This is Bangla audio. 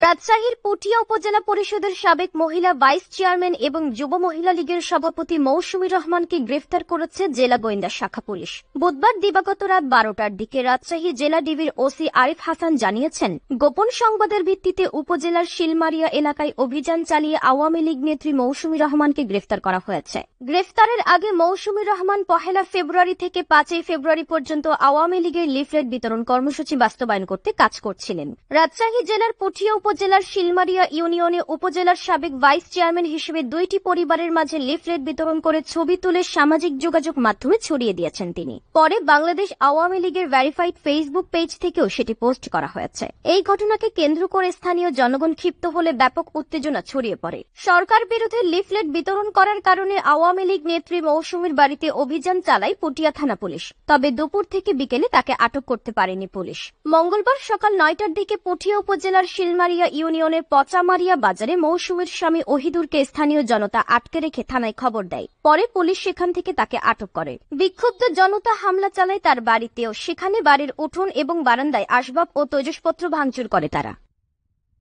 রাজশাহীর পুঠিয়া উপজেলা পরিষদের সাবেক মহিলা ভাইস চেয়ারম্যান এবং যুব মহিলা লীগের সভাপতি মৌসুমী রহমানকে গ্রেফতার করেছে জেলা গোয়েন্দা শাখা পুলিশ। বুধবার দিবাগত রাত 12টার দিকে রাজশাহী জেলা ডিবির ওসি আরিফ হাসান জানিয়েছেন, গোপন সংবাদের ভিত্তিতে উপজেলার শিলমারিয়া এলাকায় অভিযান চালিয়ে আওয়ামী লীগ নেত্রী মৌসুমী রহমানকে গ্রেফতার করা হয়েছে। গ্রেফতারের আগে মৌসুমী রহমান 1 ফেব্রুয়ারি থেকে 5 ফেব্রুয়ারি পর্যন্ত আওয়ামী লীগের লিফলেট বিতরণ কর্মসূচি বাস্তবায়ন করতে কাজ করছিলেন। রাজশাহী জেলার পুঠিয়া উপজেলার শিলমারিয়া ইউনিয়নে উপজেলার সাবেক ভাইস চেয়ারম্যান হিসেবে 2টি পরিবারের মাঝে লিফলেট বিতরণ করে ছবি তুলে সামাজিক যোগাযোগ মাধ্যমে ছড়িয়ে দিয়েছেন তিনি। পরে বাংলাদেশ আওয়ামী লীগের ভেরিফাইড ফেসবুক পেজ থেকেও সেটি পোস্ট করা হয়েছে। এই ঘটনাকে কেন্দ্র করে স্থানীয় জনগণ ক্ষিপ্ত হলে ব্যাপক উত্তেজনা ছড়িয়ে পড়ে। সরকার বিরোধী লিফলেট বিতরণ করার কারণে আওয়ামী লীগ নেত্রী মৌসুমীর বাড়িতে অভিযান চালায় পুঠিয়া থানা পুলিশ। তবে দুপুর থেকে বিকেলে তাকে আটক করতে পারেনি পুলিশ। মঙ্গলবার সকাল 9টার দিকে পুঠিয়া উপজেলার শিলমারিয়া ইউনিয়নের পচামারিয়া বাজারে মৌসুমীর স্বামী ওহিদুরকে স্থানীয় জনতা আটকে রেখে থানায় খবর দেয়। পরে পুলিশ সেখান থেকে তাকে আটক করে। বিক্ষুব্ধ জনতা হামলা চালায় তার বাড়িতেও। সেখানে বাড়ির উঠোন এবং বারান্দায় আসবাব ও তৈজসপত্র ভাঙচুর করে তারা।